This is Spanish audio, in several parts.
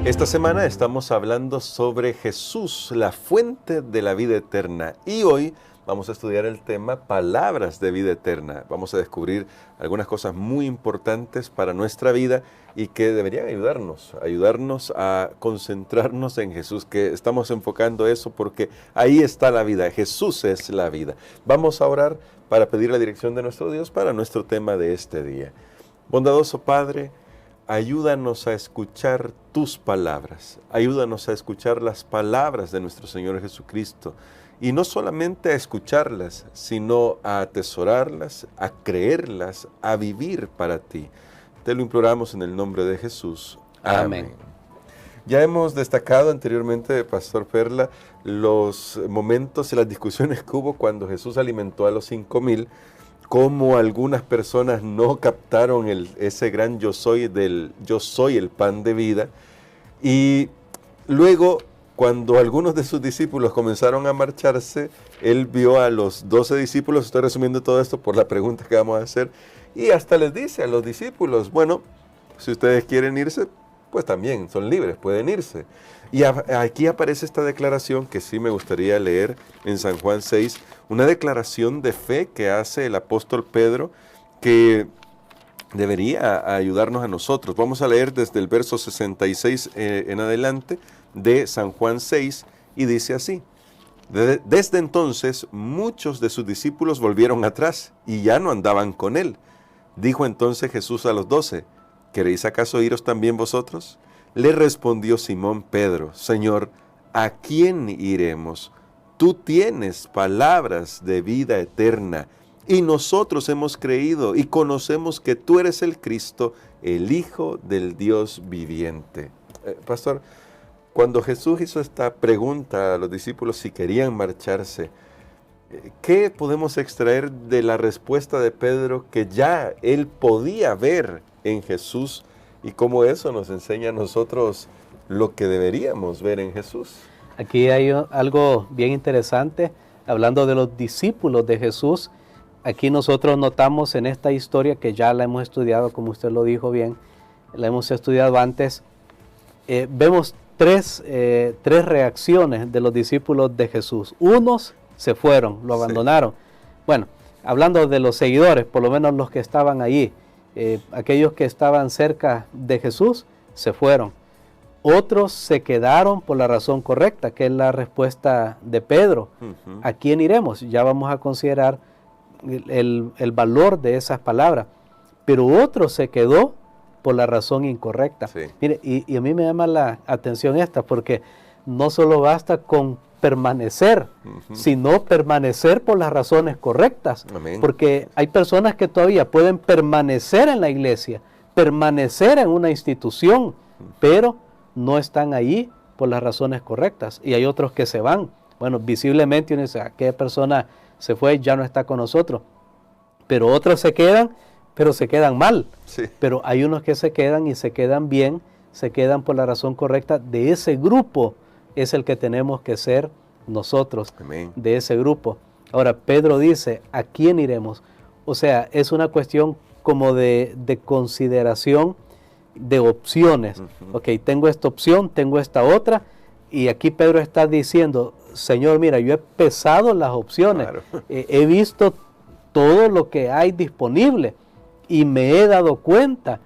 Esta semana estamos hablando sobre Jesús, la fuente de la vida eterna. Y hoy vamos a estudiar el tema palabras de vida eterna. Vamos a descubrir algunas cosas muy importantes para nuestra vida y que deberían ayudarnos a concentrarnos en Jesús, que estamos enfocando eso porque ahí está la vida. Jesús es la vida. Vamos a orar para pedir la dirección de nuestro Dios para nuestro tema de este día. Bondadoso Padre, ayúdanos a escuchar tus palabras, ayúdanos a escuchar las palabras de nuestro Señor Jesucristo, y no solamente a escucharlas, sino a atesorarlas, a creerlas, a vivir para ti. Te lo imploramos en el nombre de Jesús. Amén. Ya hemos destacado anteriormente, Pastor Perla, los momentos y las discusiones que hubo cuando Jesús alimentó a los 5,000, cómo algunas personas no captaron ese gran yo soy el pan de vida. Y luego, cuando algunos de sus discípulos comenzaron a marcharse, él vio a los 12 discípulos, estoy resumiendo todo esto por la pregunta que vamos a hacer, y hasta les dice a los discípulos, bueno, si ustedes quieren irse, pues también son libres, pueden irse. Y aquí aparece esta declaración que sí me gustaría leer en San Juan 6, una declaración de fe que hace el apóstol Pedro que debería ayudarnos a nosotros. Vamos a leer desde el verso 66 en adelante de San Juan 6 y dice así: Desde entonces muchos de sus discípulos volvieron atrás y ya no andaban con él. Dijo entonces Jesús a los 12, ¿queréis acaso iros también vosotros? Le respondió Simón Pedro, Señor, ¿a quién iremos? Tú tienes palabras de vida eterna, y nosotros hemos creído y conocemos que tú eres el Cristo, el Hijo del Dios viviente. Pastor, cuando Jesús hizo esta pregunta a los discípulos si querían marcharse, ¿qué podemos extraer de la respuesta de Pedro que ya él podía ver en Jesús y cómo eso nos enseña a nosotros lo que deberíamos ver en Jesús? Aquí hay algo bien interesante, hablando de los discípulos de Jesús. Aquí nosotros notamos en esta historia que ya la hemos estudiado, como usted lo dijo bien, la hemos estudiado antes. Vemos tres reacciones de los discípulos de Jesús. Unos se fueron, lo abandonaron. Sí. Bueno, hablando de los seguidores, por lo menos los que estaban allí, aquellos que estaban cerca de Jesús, se fueron. Otros se quedaron por la razón correcta, que es la respuesta de Pedro. ¿A quién iremos? Ya vamos a considerar el valor de esas palabras. Pero otro se quedó por la razón incorrecta. Sí. Mire, y a mí me llama la atención esta, porque no solo basta con permanecer, sino permanecer por las razones correctas. Amén. Porque hay personas que todavía pueden permanecer en la iglesia, permanecer en una institución, pero no están ahí por las razones correctas. Y hay otros que se van. Bueno, visiblemente uno dice, aquella persona se fue, ya no está con nosotros. Pero otros se quedan, pero se quedan mal. Sí. Pero hay unos que se quedan y se quedan bien, se quedan por la razón correcta. De ese grupo es el que tenemos que ser nosotros. Amén. De ese grupo. Ahora, Pedro dice, ¿a quién iremos? O sea, es una cuestión como de consideración, de opciones. Ok, tengo esta opción, tengo esta otra, y aquí Pedro está diciendo, Señor, mira, yo he pesado las opciones, claro. He visto todo lo que hay disponible y me he dado cuenta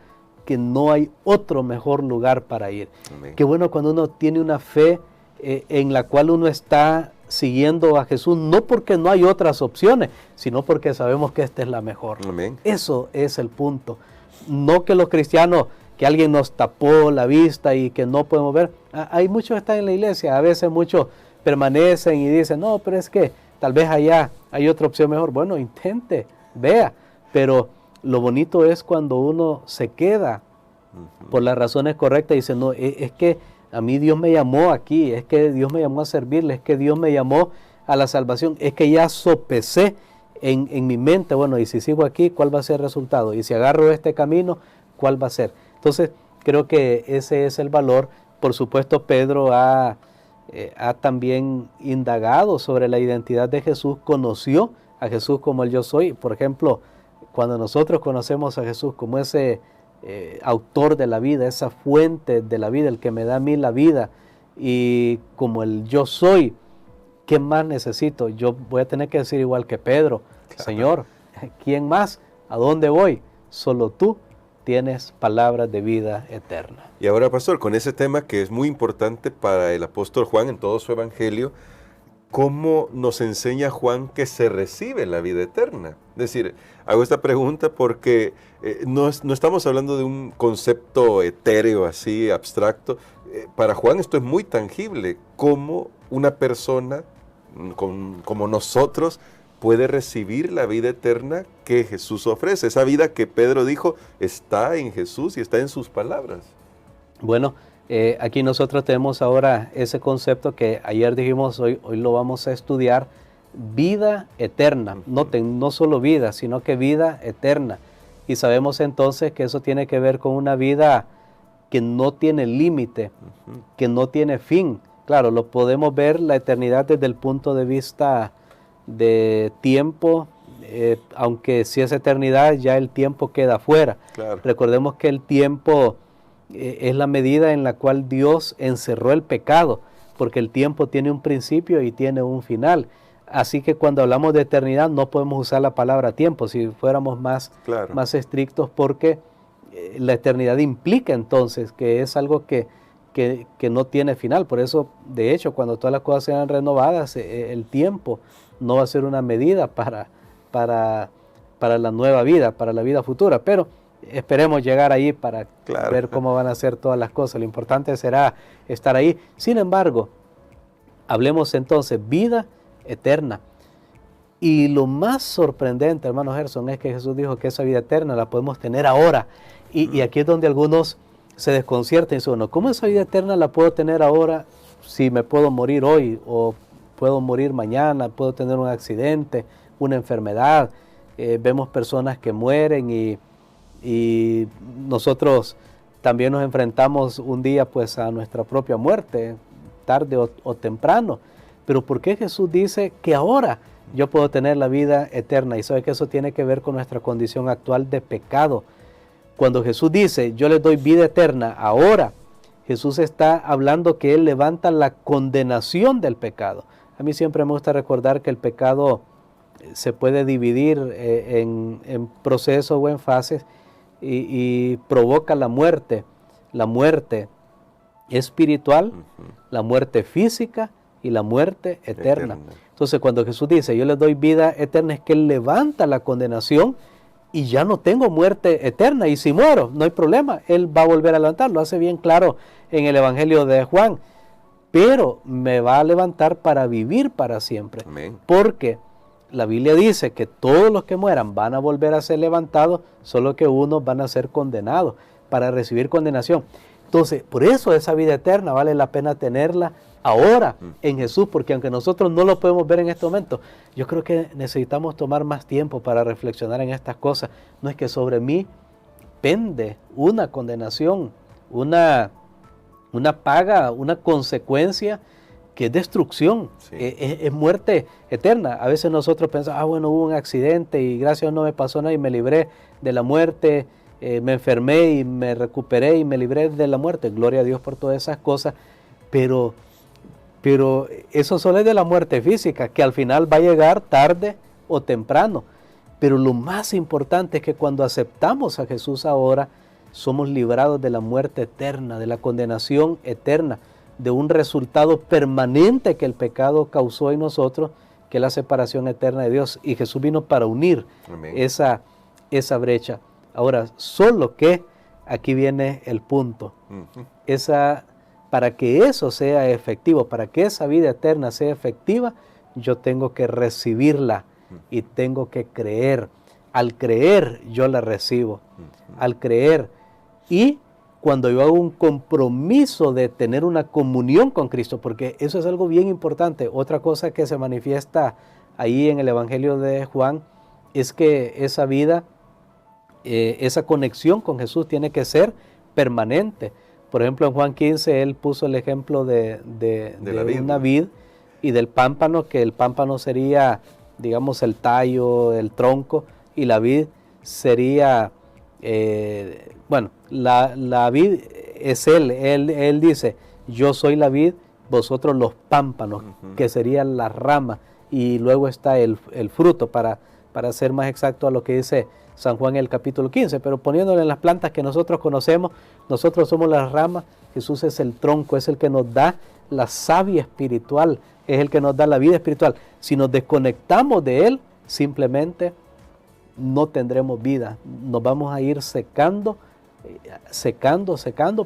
que no hay otro mejor lugar para ir. Amén. Qué bueno cuando uno tiene una fe en la cual uno está siguiendo a Jesús, no porque no hay otras opciones, sino porque sabemos que esta es la mejor. Amén. Eso es el punto. No que los cristianos, que alguien nos tapó la vista y que no podemos ver. Hay muchos que están en la iglesia, a veces muchos permanecen y dicen, no, pero es que tal vez allá hay otra opción mejor. Bueno, intente, vea, pero lo bonito es cuando uno se queda por las razones correctas y dice, no, es que a mí Dios me llamó aquí, es que Dios me llamó a servirle, es que Dios me llamó a la salvación, es que ya sopesé en mi mente, bueno, y si sigo aquí, ¿cuál va a ser el resultado? Y si agarro este camino, ¿cuál va a ser? Entonces, creo que ese es el valor. Por supuesto, Pedro ha también indagado sobre la identidad de Jesús, conoció a Jesús como el yo soy. Por ejemplo, cuando nosotros conocemos a Jesús como ese autor de la vida, esa fuente de la vida, el que me da a mí la vida, y como el yo soy, ¿qué más necesito? Yo voy a tener que decir igual que Pedro, claro. Señor, ¿quién más? ¿A dónde voy? Solo tú tienes palabras de vida eterna. Y ahora, pastor, con ese tema que es muy importante para el apóstol Juan en todo su evangelio, ¿cómo nos enseña Juan que se recibe la vida eterna? Es decir, hago esta pregunta porque no estamos hablando de un concepto etéreo así, abstracto. Para Juan esto es muy tangible, cómo una persona como nosotros puede recibir la vida eterna que Jesús ofrece. Esa vida que Pedro dijo está en Jesús y está en sus palabras. Bueno, aquí nosotros tenemos ahora ese concepto que ayer dijimos, hoy lo vamos a estudiar, vida eterna. Noten, no solo vida, sino que vida eterna. Y sabemos entonces que eso tiene que ver con una vida que no tiene límite, que no tiene fin. Claro, lo podemos ver la eternidad desde el punto de vista de tiempo, aunque si es eternidad, ya el tiempo queda fuera. Claro. Recordemos que el tiempo es la medida en la cual Dios encerró el pecado, porque el tiempo tiene un principio y tiene un final. Así que cuando hablamos de eternidad no podemos usar la palabra tiempo, si fuéramos más estrictos, porque la eternidad implica entonces que es algo que no tiene final. Por eso, de hecho, cuando todas las cosas sean renovadas, el tiempo no va a ser una medida para la nueva vida, para la vida futura. Pero esperemos llegar ahí para ver cómo van a ser todas las cosas. Lo importante será estar ahí. Sin embargo, hablemos entonces vida eterna. Y lo más sorprendente, hermano Gerson, es que Jesús dijo que esa vida eterna la podemos tener ahora. Y aquí es donde algunos se desconciertan y dicen, bueno, ¿cómo esa vida eterna la puedo tener ahora si me puedo morir hoy o puedo morir mañana, puedo tener un accidente, una enfermedad? Vemos personas que mueren y nosotros también nos enfrentamos un día pues a nuestra propia muerte, tarde o temprano. Pero ¿por qué Jesús dice que ahora yo puedo tener la vida eterna? Y sabe que eso tiene que ver con nuestra condición actual de pecado. Cuando Jesús dice, yo les doy vida eterna ahora, Jesús está hablando que Él levanta la condenación del pecado. A mí siempre me gusta recordar que el pecado se puede dividir en procesos o en fases y provoca la muerte espiritual, la muerte física y la muerte eterna. Entonces cuando Jesús dice, yo les doy vida eterna, es que Él levanta la condenación y ya no tengo muerte eterna, y si muero, no hay problema, Él va a volver a levantar, lo hace bien claro en el Evangelio de Juan, pero me va a levantar para vivir para siempre. Amén. Porque la Biblia dice que todos los que mueran van a volver a ser levantados, solo que unos van a ser condenados para recibir condenación. Entonces, por eso esa vida eterna vale la pena tenerla ahora en Jesús, porque aunque nosotros no lo podemos ver en este momento, yo creo que necesitamos tomar más tiempo para reflexionar en estas cosas. No es que sobre mí pende una condenación, una paga, una consecuencia que es destrucción, es muerte eterna. A veces nosotros pensamos, bueno, hubo un accidente y gracias a Dios no me pasó nada y me libré de la muerte, me enfermé y me recuperé y me libré de la muerte. Gloria a Dios por todas esas cosas, pero eso solo es de la muerte física, que al final va a llegar tarde o temprano. Pero lo más importante es que cuando aceptamos a Jesús ahora, somos librados de la muerte eterna, de la condenación eterna, de un resultado permanente que el pecado causó en nosotros, que es la separación eterna de Dios. Y Jesús vino para unir esa brecha. Ahora, solo que aquí viene el punto. Para que eso sea efectivo, para que esa vida eterna sea efectiva, yo tengo que recibirla y tengo que creer. Al creer, yo la recibo. Al creer. Y cuando yo hago un compromiso de tener una comunión con Cristo, porque eso es algo bien importante. Otra cosa que se manifiesta ahí en el Evangelio de Juan es que esa vida, esa conexión con Jesús tiene que ser permanente. Por ejemplo, en Juan 15, él puso el ejemplo de una vid y del pámpano, que el pámpano sería, digamos, el tallo, el tronco, y la vid sería bueno, la vid es Él dice, yo soy la vid, vosotros los pámpanos, que serían las ramas, y luego está el fruto, para ser más exacto a lo que dice San Juan en el capítulo 15, pero poniéndolo en las plantas que nosotros conocemos, nosotros somos las ramas, Jesús es el tronco, es el que nos da la savia espiritual, es el que nos da la vida espiritual. Si nos desconectamos de Él, simplemente no tendremos vida, nos vamos a ir secando,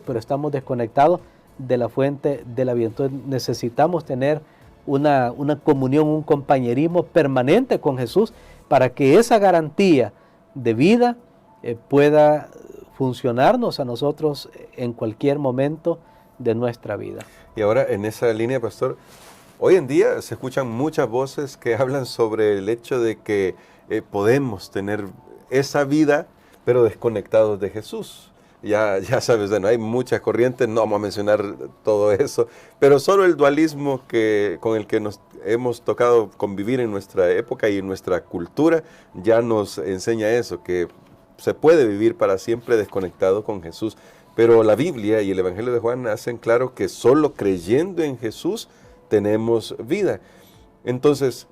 pero estamos desconectados de la fuente de la vida. Entonces necesitamos tener una comunión, un compañerismo permanente con Jesús para que esa garantía de vida pueda funcionarnos a nosotros en cualquier momento de nuestra vida. Y ahora en esa línea, pastor, hoy en día se escuchan muchas voces que hablan sobre el hecho de que podemos tener esa vida, pero desconectados de Jesús. Ya sabes, bueno, hay muchas corrientes, no vamos a mencionar todo eso, pero solo el dualismo con el que nos hemos tocado convivir en nuestra época y en nuestra cultura ya nos enseña eso, que se puede vivir para siempre desconectado con Jesús. Pero la Biblia y el Evangelio de Juan hacen claro que solo creyendo en Jesús tenemos vida. Entonces,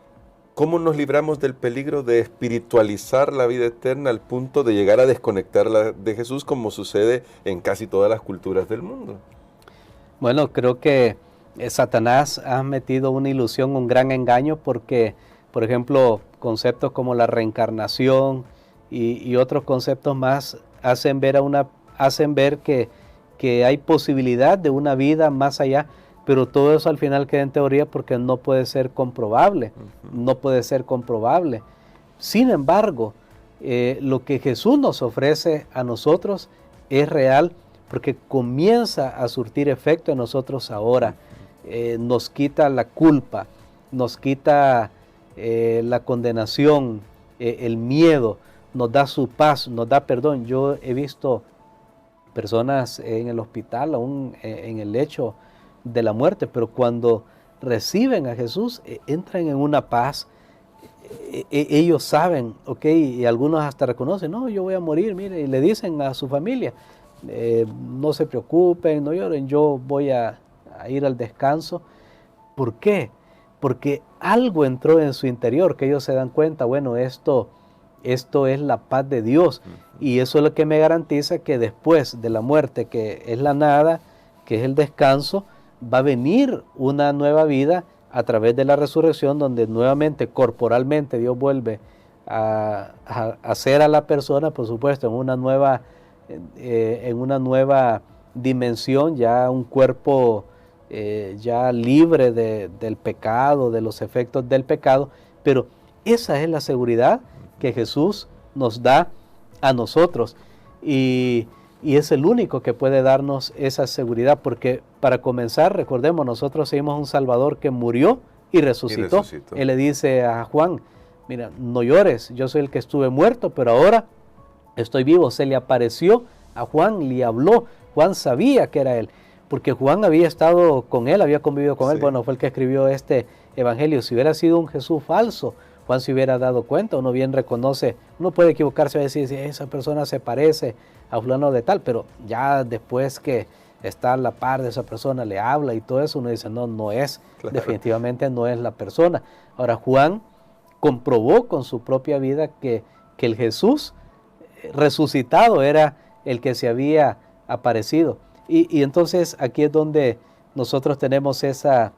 ¿cómo nos libramos del peligro de espiritualizar la vida eterna al punto de llegar a desconectarla de Jesús, como sucede en casi todas las culturas del mundo? Bueno, creo que Satanás ha metido una ilusión, un gran engaño, porque, por ejemplo, conceptos como la reencarnación y otros conceptos más hacen ver que hay posibilidad de una vida más allá, pero todo eso al final queda en teoría porque no puede ser comprobable, no puede ser comprobable. Sin embargo, lo que Jesús nos ofrece a nosotros es real porque comienza a surtir efecto en nosotros ahora. Nos quita la culpa, nos quita la condenación, el miedo, nos da su paz, nos da perdón. Yo he visto personas en el hospital, aún en el lecho de la muerte, pero cuando reciben a Jesús, entran en una paz. Ellos saben, ok, y algunos hasta reconocen, no, yo voy a morir, mire, y le dicen a su familia, no se preocupen, no lloren, yo voy a ir al descanso. ¿Por qué? Porque algo entró en su interior, que ellos se dan cuenta, bueno, esto es la paz de Dios, y eso es lo que me garantiza que después de la muerte, que es la nada, que es el descanso, va a venir una nueva vida a través de la resurrección, donde nuevamente, corporalmente, Dios vuelve a hacer a la persona, por supuesto, en una nueva dimensión, ya un cuerpo ya libre del pecado, de los efectos del pecado, pero esa es la seguridad que Jesús nos da a nosotros, y es el único que puede darnos esa seguridad, porque para comenzar, recordemos, nosotros seguimos un Salvador que murió y resucitó. Él le dice a Juan, mira, no llores, yo soy el que estuve muerto, pero ahora estoy vivo. Se le apareció a Juan, le habló. Juan sabía que era él, porque Juan había estado con él, había convivido con él. Bueno, fue el que escribió este evangelio. Si hubiera sido un Jesús falso, Juan se hubiera dado cuenta. Uno bien reconoce, uno puede equivocarse a decir, si esa persona se parece a fulano de tal, pero ya después que está a la par de esa persona, le habla y todo eso, uno dice, no es, claro, definitivamente no es la persona. Ahora, Juan comprobó con su propia vida que el Jesús resucitado era el que se había aparecido. Y entonces aquí es donde nosotros tenemos esa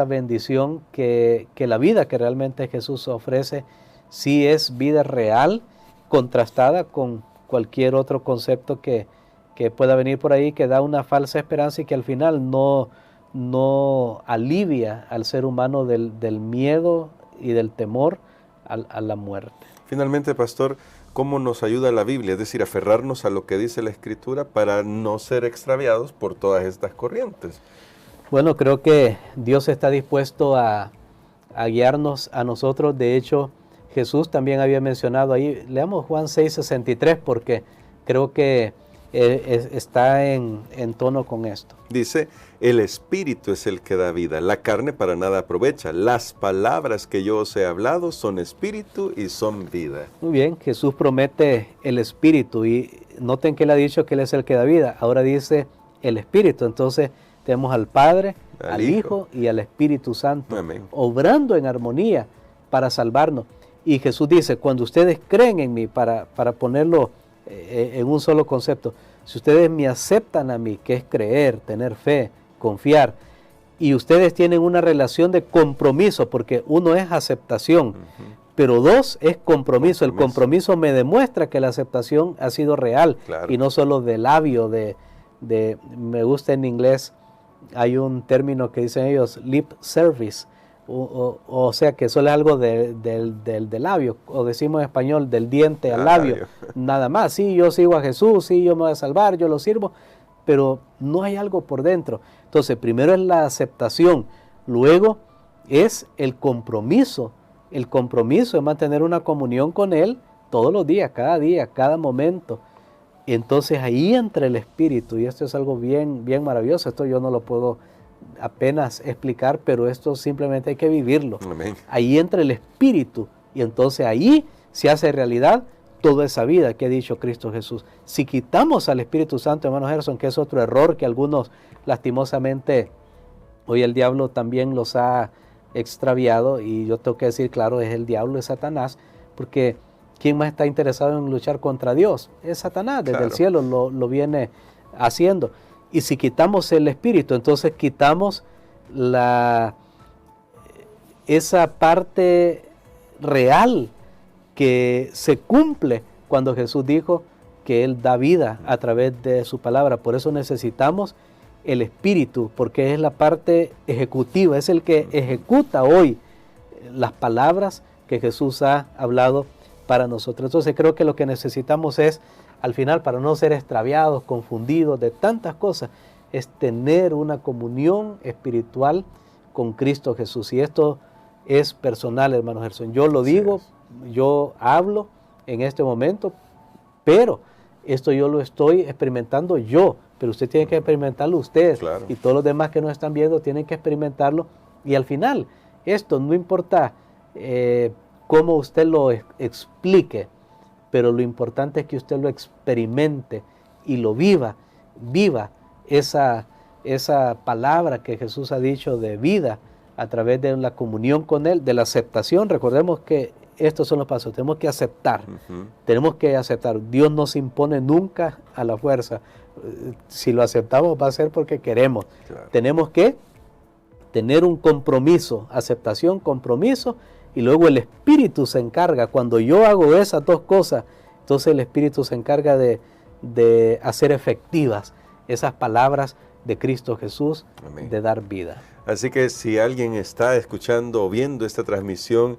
bendición, que la vida que realmente Jesús ofrece sí es vida real, contrastada con cualquier otro concepto que pueda venir por ahí, que da una falsa esperanza y que al final no alivia al ser humano del miedo y del temor a la muerte. Finalmente, pastor, ¿cómo nos ayuda la Biblia? Es decir, aferrarnos a lo que dice la Escritura para no ser extraviados por todas estas corrientes. Bueno, creo que Dios está dispuesto a guiarnos a nosotros. De hecho, Jesús también había mencionado ahí, leamos Juan 6:63, porque creo que está en tono con esto. Dice, el Espíritu es el que da vida, la carne para nada aprovecha. Las palabras que yo os he hablado son Espíritu y son vida. Muy bien, Jesús promete el Espíritu y noten que él ha dicho que él es el que da vida. Ahora dice el Espíritu, entonces tenemos al Padre, al Hijo y al Espíritu Santo, amén, obrando en armonía para salvarnos. Y Jesús dice, cuando ustedes creen en mí, para ponerlo en un solo concepto, si ustedes me aceptan a mí, que es creer, tener fe, confiar, y ustedes tienen una relación de compromiso, porque uno es aceptación, pero dos es compromiso. El compromiso me demuestra que la aceptación ha sido real, claro, y no solo de labio, me gusta en inglés, hay un término que dicen ellos, lip service, o sea que eso es algo del labio, o decimos en español, del diente al labio, nada más. Sí, yo sigo a Jesús, sí, yo me voy a salvar, yo lo sirvo, pero no hay algo por dentro. Entonces, primero es la aceptación, luego es el compromiso de mantener una comunión con Él todos los días, cada momento. Entonces ahí entra el Espíritu, y esto es algo bien, bien maravilloso. Esto yo no lo puedo apenas explicar, pero esto simplemente hay que vivirlo. Amén. Ahí entra el Espíritu, y entonces ahí se hace realidad toda esa vida que ha dicho Cristo Jesús. Si quitamos al Espíritu Santo, hermano Gerson, que es otro error que algunos lastimosamente hoy el diablo también los ha extraviado, y yo tengo que decir, claro, es el diablo, es Satanás, porque ¿quién más está interesado en luchar contra Dios? Es Satanás, desde el cielo lo viene haciendo. Y si quitamos el Espíritu, entonces quitamos esa parte real que se cumple cuando Jesús dijo que Él da vida a través de su palabra. Por eso necesitamos el Espíritu, porque es la parte ejecutiva, es el que ejecuta hoy las palabras que Jesús ha hablado para nosotros. Entonces creo que lo que necesitamos es, al final, para no ser extraviados, confundidos de tantas cosas, es tener una comunión espiritual con Cristo Jesús. Y esto es personal, hermano Gerson. Yo lo digo, yo hablo en este momento, pero esto yo lo estoy experimentando yo, pero usted tiene que experimentarlo usted, claro, y todos los demás que nos están viendo tienen que experimentarlo. Y al final, esto no importa cómo usted lo explique, pero lo importante es que usted lo experimente y lo viva esa palabra que Jesús ha dicho de vida a través de la comunión con Él, de la aceptación. Recordemos que estos son los pasos, tenemos que aceptar, tenemos que aceptar. Dios no se impone nunca a la fuerza. Si lo aceptamos va a ser porque queremos. Claro. Tenemos que tener un compromiso, aceptación, compromiso, y luego el Espíritu se encarga. Cuando yo hago esas dos cosas, entonces el Espíritu se encarga de hacer efectivas esas palabras de Cristo Jesús. Amén. De dar vida. Así que si alguien está escuchando o viendo esta transmisión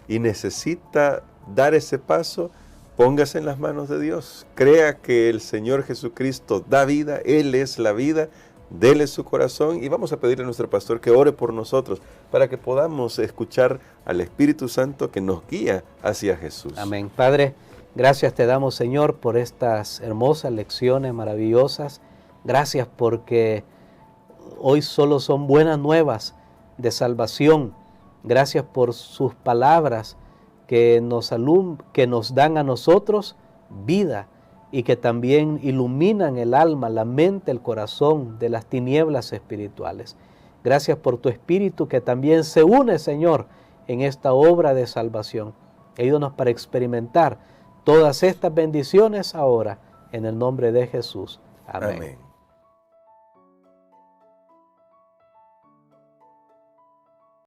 y necesita dar ese paso, póngase en las manos de Dios. Crea que el Señor Jesucristo da vida, Él es la vida. Dele su corazón, y vamos a pedirle a nuestro pastor que ore por nosotros para que podamos escuchar al Espíritu Santo que nos guía hacia Jesús. Amén. Padre, gracias te damos, Señor, por estas hermosas lecciones maravillosas. Gracias porque hoy solo son buenas nuevas de salvación. Gracias por sus palabras que nos dan a nosotros vida, y que también iluminan el alma, la mente, el corazón de las tinieblas espirituales. Gracias por tu Espíritu que también se une, Señor, en esta obra de salvación. Ayúdanos para experimentar todas estas bendiciones ahora, en el nombre de Jesús. Amén. Amén.